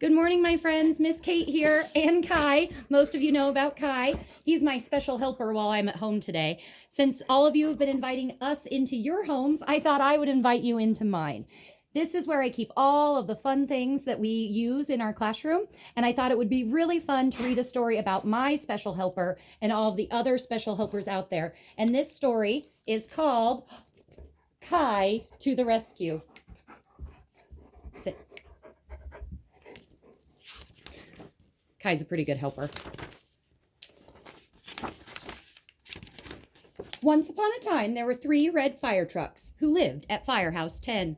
Good morning, my friends. Miss Kate here and Kai. Most of you know about Kai. He's my special helper while I'm at home today. Since all of you have been inviting us into your homes, I thought I would invite you into mine. This is where I keep all of the fun things that we use in our classroom, and I thought it would be really fun to read a story about my special helper and all of the other special helpers out there. And this story is called Kai to the Rescue. Sit. Kai's a pretty good helper. Once upon a time, there were 3 red fire trucks who lived at Firehouse 10.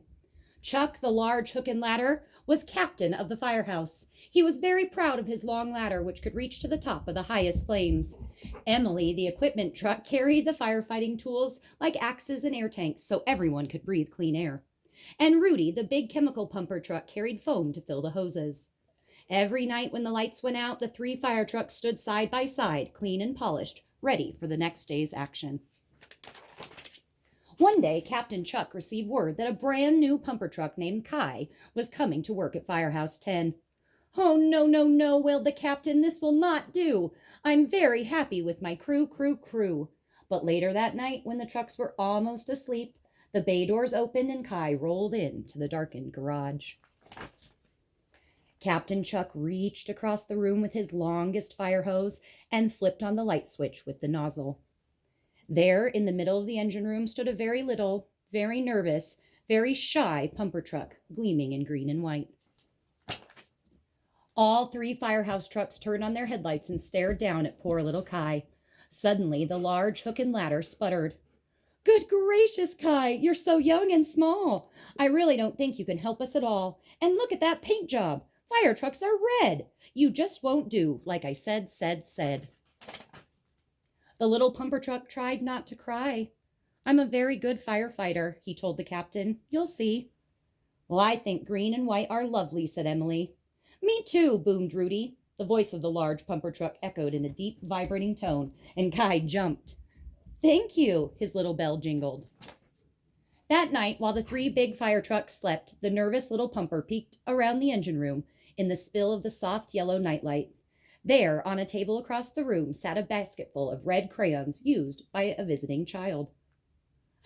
Chuck, the large hook and ladder, was captain of the firehouse. He was very proud of his long ladder, which could reach to the top of the highest flames. Emily, the equipment truck, carried the firefighting tools like axes and air tanks so everyone could breathe clean air. And Rudy, the big chemical pumper truck, carried foam to fill the hoses. Every night when the lights went out, the 3 fire trucks stood side by side, clean and polished, ready for the next day's action. One day, Captain Chuck received word that a brand new pumper truck named Kai was coming to work at Firehouse 10. "Oh, no, no, no," wailed the captain. "This will not do. I'm very happy with my crew. But later that night, when the trucks were almost asleep, the bay doors opened and Kai rolled into the darkened garage. Captain Chuck reached across the room with his longest fire hose and flipped on the light switch with the nozzle. There, in the middle of the engine room, stood a very little, very nervous, very shy pumper truck, gleaming in green and white. All 3 firehouse trucks turned on their headlights and stared down at poor little Kai. Suddenly, the large hook and ladder sputtered. "Good gracious, Kai, you're so young and small. I really don't think you can help us at all. And look at that paint job. Fire trucks are red. You just won't do, like I said. The little pumper truck tried not to cry. "I'm a very good firefighter," he told the captain. "You'll see." "Well, I think green and white are lovely," said Emily. "Me too," boomed Rudy. The voice of the large pumper truck echoed in a deep, vibrating tone, and Kai jumped. "Thank you," his little bell jingled. That night, while the 3 big fire trucks slept, the nervous little pumper peeked around the engine room in the spill of the soft yellow nightlight. There, on a table across the room, sat a basketful of red crayons used by a visiting child.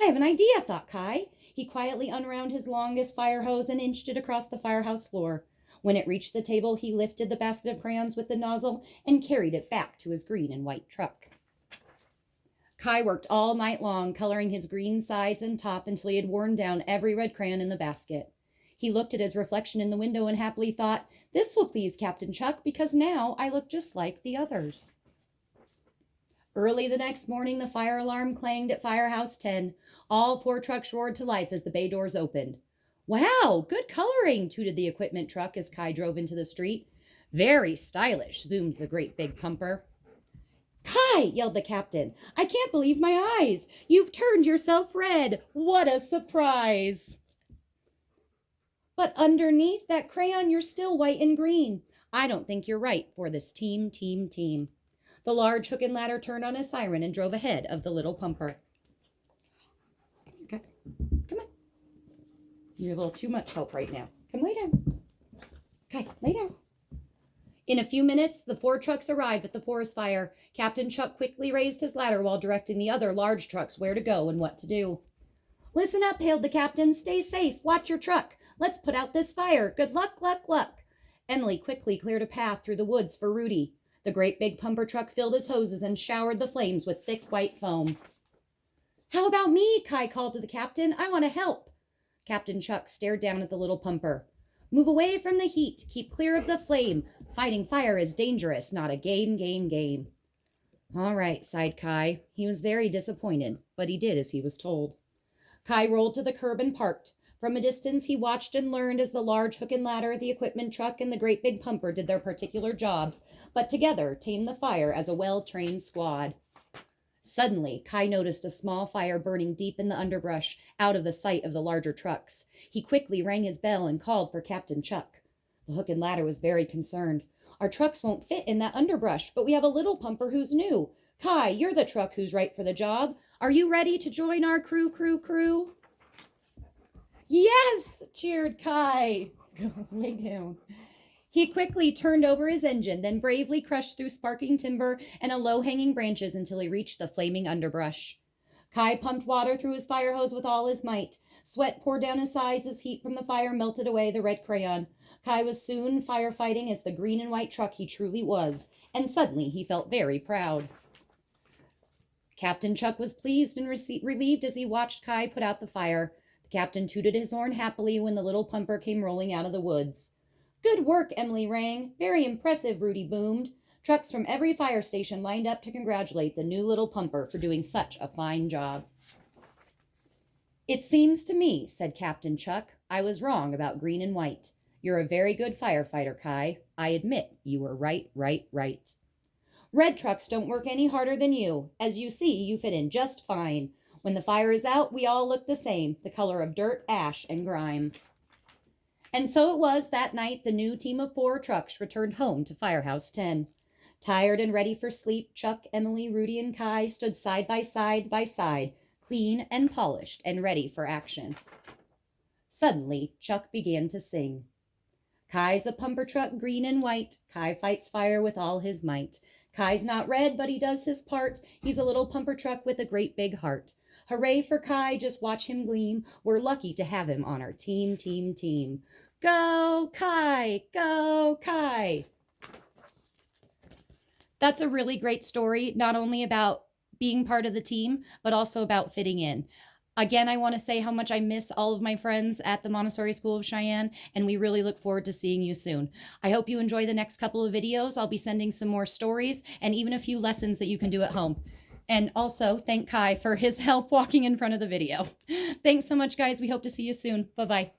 "I have an idea," thought Kai. He quietly unwound his longest fire hose and inched it across the firehouse floor. When it reached the table, he lifted the basket of crayons with the nozzle and carried it back to his green and white truck. Kai worked all night long, coloring his green sides and top until he had worn down every red crayon in the basket. He looked at his reflection in the window and happily thought, "This will please Captain Chuck because now I look just like the others." Early the next morning, the fire alarm clanged at Firehouse 10. All 4 trucks roared to life as the bay doors opened. "Wow, good coloring," tooted the equipment truck as Kai drove into the street. "Very stylish," zoomed the great big pumper. "Kai," yelled the captain, "I can't believe my eyes. You've turned yourself red. What a surprise." "But underneath that crayon, you're still white and green. I don't think you're right for this team. The large hook and ladder turned on his siren and drove ahead of the little pumper. Okay, come on. You're a little too much help right now. Come lay down. Okay, lay down. In a few minutes, the 4 trucks arrived at the forest fire. Captain Chuck quickly raised his ladder while directing the other large trucks where to go and what to do. "Listen up," hailed the captain. "Stay safe. Watch your truck. Let's put out this fire. Good luck. Emily quickly cleared a path through the woods for Rudy. The great big pumper truck filled his hoses and showered the flames with thick white foam. "How about me?" Kai called to the captain. "I want to help." Captain Chuck stared down at the little pumper. "Move away from the heat. Keep clear of the flame. Fighting fire is dangerous, not a game. "All right," sighed Kai. He was very disappointed, but he did as he was told. Kai rolled to the curb and parked. From a distance, he watched and learned as the large hook and ladder, the equipment truck, and the great big pumper did their particular jobs, but together tamed the fire as a well-trained squad. Suddenly, Kai noticed a small fire burning deep in the underbrush, out of the sight of the larger trucks. He quickly rang his bell and called for Captain Chuck. The hook and ladder was very concerned. "Our trucks won't fit in that underbrush, but we have a little pumper who's new. Kai, you're the truck who's right for the job. Are you ready to join our crew? "Yes," cheered Kai. Lay down. He quickly turned over his engine, then bravely crushed through sparking timber and low-hanging branches until he reached the flaming underbrush. Kai pumped water through his fire hose with all his might. Sweat poured down his sides as heat from the fire melted away the red crayon. Kai was soon firefighting as the green and white truck he truly was, and suddenly he felt very proud. Captain Chuck was pleased and relieved as he watched Kai put out the fire. The captain tooted his horn happily when the little pumper came rolling out of the woods. "Good work," Emily rang. "Very impressive," Rudy boomed. Trucks from every fire station lined up to congratulate the new little pumper for doing such a fine job. "It seems to me," said Captain Chuck, "I was wrong about green and white. You're a very good firefighter, Kai. I admit you were right. Red trucks don't work any harder than you. As you see, you fit in just fine. When the fire is out, we all look the same, the color of dirt, ash, and grime." And so it was that night the new team of 4 trucks returned home to Firehouse 10. Tired and ready for sleep, Chuck, Emily, Rudy, and Kai stood side by side, clean and polished and ready for action. Suddenly, Chuck began to sing. "Kai's a pumper truck, green and white. Kai fights fire with all his might. Kai's not red, but he does his part. He's a little pumper truck with a great big heart. Hooray for Kai, just watch him gleam. We're lucky to have him on our team. Go, Kai! Go, Kai!" That's a really great story, not only about being part of the team, but also about fitting in. Again, I want to say how much I miss all of my friends at the Montessori School of Cheyenne, and we really look forward to seeing you soon. I hope you enjoy the next couple of videos. I'll be sending some more stories and even a few lessons that you can do at home. And also, thank Kai for his help walking in front of the video. Thanks so much, guys. We hope to see you soon. Bye-bye.